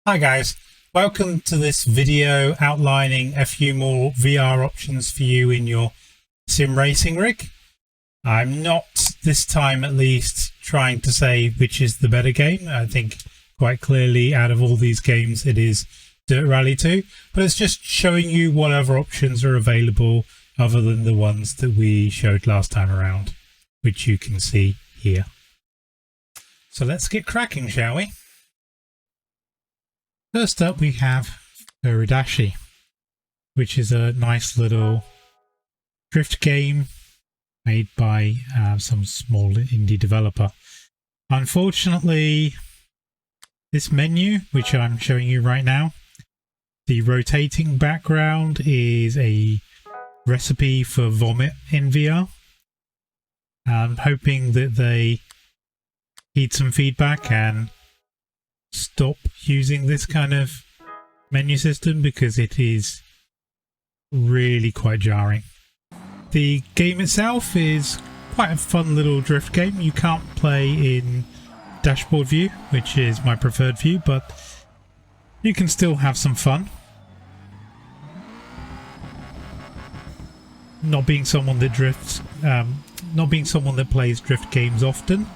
Hi guys, welcome to this video outlining a few more VR options for you in your sim racing rig. I'm not, this time at least, trying to say which is the better game. I think quite clearly out of all these games it is Dirt Rally 2, but it's just showing you what other options are available other than the ones that we showed last time around, which you can see here. So let's get cracking, shall we? First up we have Furidashi, which is a nice little drift game made by some small indie developer. Unfortunately, this menu, which I'm showing you right now, the rotating background is a recipe for vomit in VR. I'm hoping that they heed some feedback and stop using this kind of menu system because it is really quite jarring. The game itself is quite a fun little drift game. You can't play in dashboard view, which is my preferred view, but you can still have some fun. Not being someone that drifts, not being someone that plays drift games often,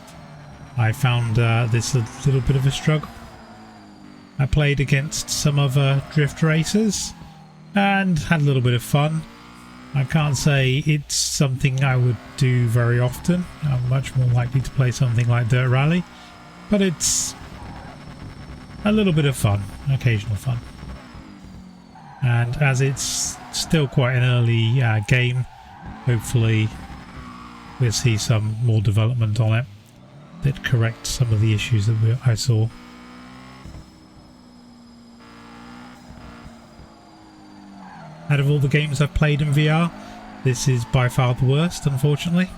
I found this a little bit of a struggle. I played against some other drift racers and had a little bit of fun. I can't say it's something I would do very often. I'm much more likely to play something like Dirt Rally, but it's a little bit of fun, occasional fun. And as it's still quite an early game, hopefully we'll see some more development on it that corrects some of the issues that I saw. Out of all the games I've played in VR, this is by far the worst, unfortunately.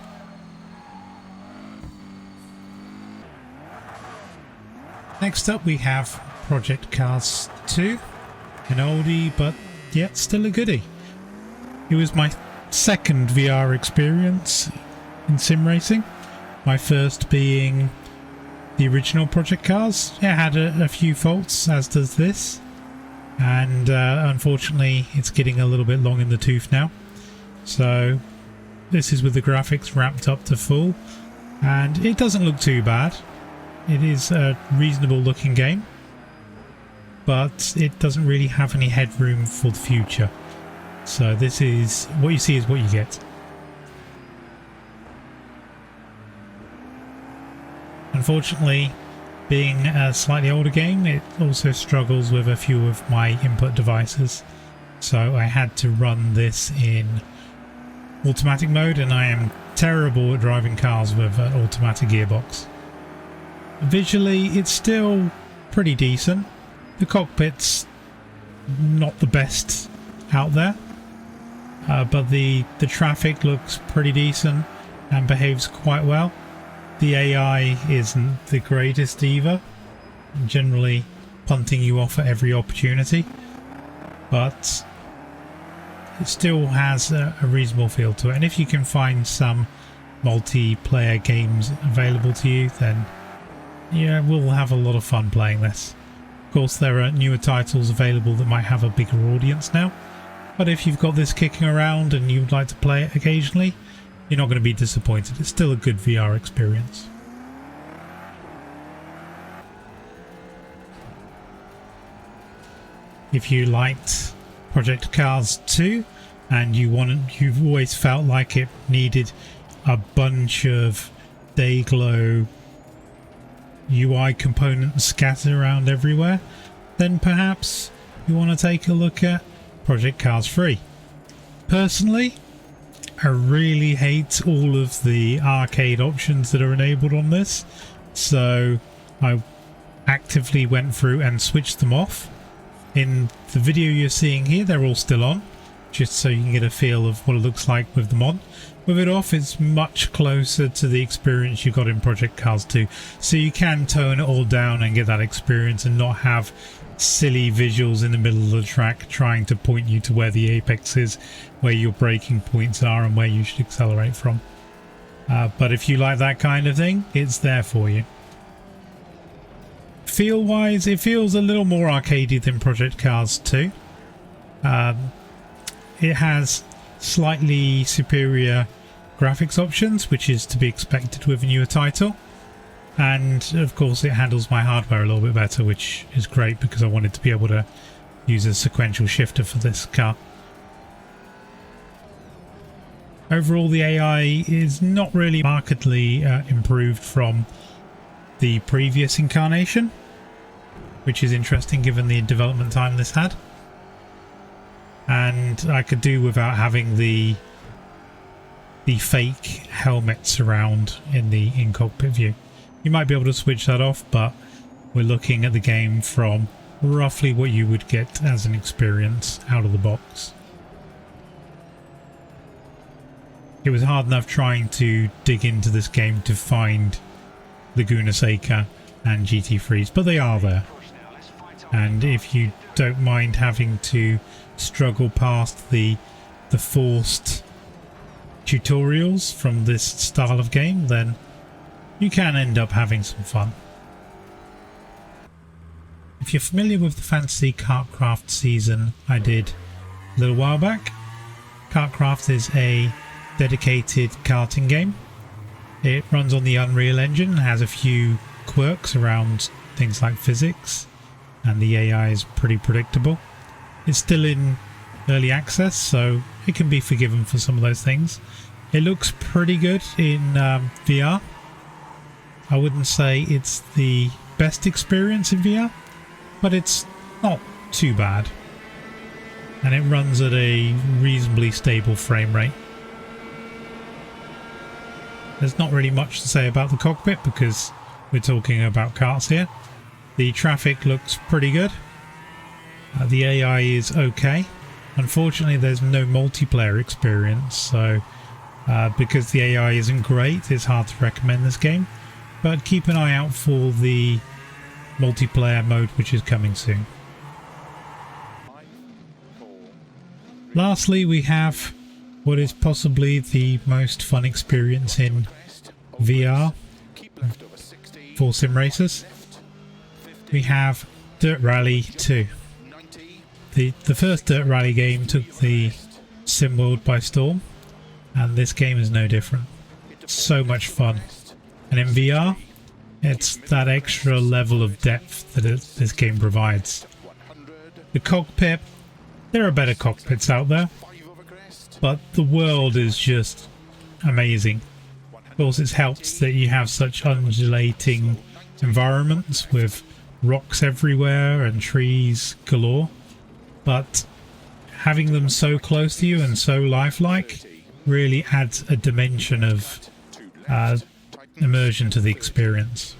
Next up we have Project Cars 2, an oldie but yet still a goodie. It was my second VR experience in sim racing, my first being the original Project Cars. It had a few faults, as does this. And unfortunately it's getting a little bit long in the tooth now, so this is with the graphics ramped up to full, and it doesn't look too bad. It is a reasonable looking game, but it doesn't really have any headroom for the future, so this is what you see is what you get. Unfortunately, being a slightly older game, it also struggles with a few of my input devices, so I had to run this in automatic mode, and I am terrible at driving cars with an automatic gearbox. Visually it's still pretty decent. The cockpit's not the best out there, but the traffic looks pretty decent and behaves quite well. The AI isn't the greatest either, generally punting you off at every opportunity, but it still has a reasonable feel to it, and if you can find some multiplayer games available to you, then yeah, we'll have a lot of fun playing this. Of course there are newer titles available that might have a bigger audience now, but if you've got this kicking around and you'd like to play it occasionally, you're not going to be disappointed. It's still a good VR experience. If you liked Project Cars 2 and you've always felt like it needed a bunch of Dayglow UI components scattered around everywhere, then perhaps you want to take a look at Project Cars 3. Personally, I really hate all of the arcade options that are enabled on this, so I actively went through and switched them off. In the video you're seeing here, they're all still on, just so you can get a feel of what it looks like with them on. With it off, it's much closer to the experience you got in Project Cars 2, so you can tone it all down and get that experience and not have silly visuals in the middle of the track trying to point you to where the apex is, where your braking points are and where you should accelerate from. But if you like that kind of thing, it's there for you. feel wise, it feels a little more arcadey than Project Cars 2. It has slightly superior graphics options, which is to be expected with a newer title. And of course it handles my hardware a little bit better, which is great because I wanted to be able to use a sequential shifter for this car. Overall, the AI is not really markedly improved from the previous incarnation, which is interesting given the development time this had. And I could do without having the fake helmets around in the in-cockpit view. You might be able to switch that off, but we're looking at the game from roughly what you would get as an experience out of the box. It was hard enough trying to dig into this game to find Laguna Seca and GT3s, but they are there. And if you don't mind having to struggle past the forced tutorials from this style of game, then you can end up having some fun. If you're familiar with the fantasy KartKraft season I did a little while back, KartKraft is a dedicated karting game. It runs on the Unreal Engine and has a few quirks around things like physics, and the AI is pretty predictable. It's still in early access, so it can be forgiven for some of those things. It looks pretty good in VR. I wouldn't say it's the best experience in VR, but it's not too bad. And it runs at a reasonably stable frame rate. There's not really much to say about the cockpit because we're talking about karts here. The traffic looks pretty good. The AI is okay. Unfortunately, there's no multiplayer experience, so because the AI isn't great, it's hard to recommend this game. But keep an eye out for the multiplayer mode, which is coming soon. Lastly, we have what is possibly the most fun experience in VR for sim racers. We have Dirt Rally 2. The first Dirt Rally game took the sim world by storm, and this game is no different. So much fun. And in VR, it's that extra level of depth that this game provides. The cockpit, there are better cockpits out there, but the world is just amazing. Of course, it helps that you have such undulating environments with rocks everywhere and trees galore, but having them so close to you and so lifelike really adds a dimension of immersion to the experience.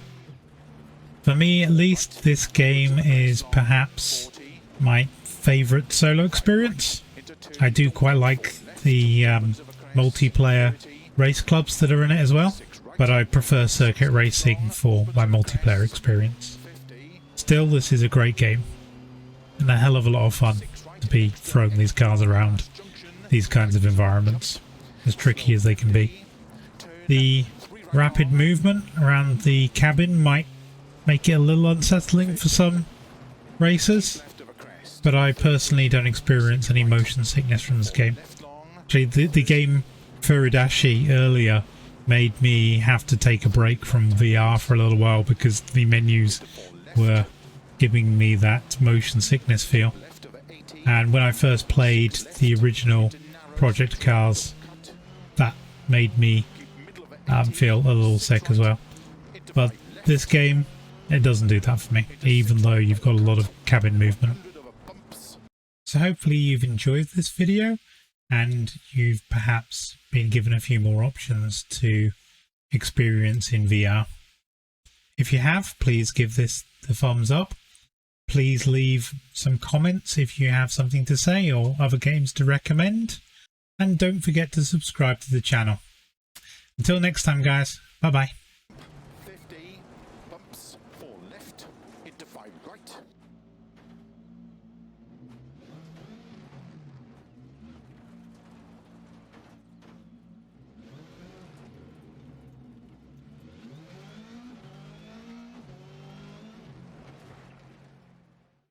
For me, at least, this game is perhaps my favourite solo experience. I do quite like the multiplayer race clubs that are in it as well, but I prefer circuit racing for my multiplayer experience. Still, this is a great game and a hell of a lot of fun to be throwing these cars around these kinds of environments, as tricky as they can be. The rapid movement around the cabin might make it a little unsettling for some racers, but I personally don't experience any motion sickness from this game. Actually, the game Furidashi earlier made me have to take a break from VR for a little while because the menus were giving me that motion sickness feel. And when I first played the original Project Cars, that made me feel a little sick as well. But this game, it doesn't do that for me, even though you've got a lot of cabin movement. So hopefully you've enjoyed this video and you've perhaps been given a few more options to experience in VR. If you have, please give this the thumbs up. Please leave some comments if you have something to say or other games to recommend. And don't forget to subscribe to the channel. Until next time, guys. Bye bye. 50 bumps for left into 5 right.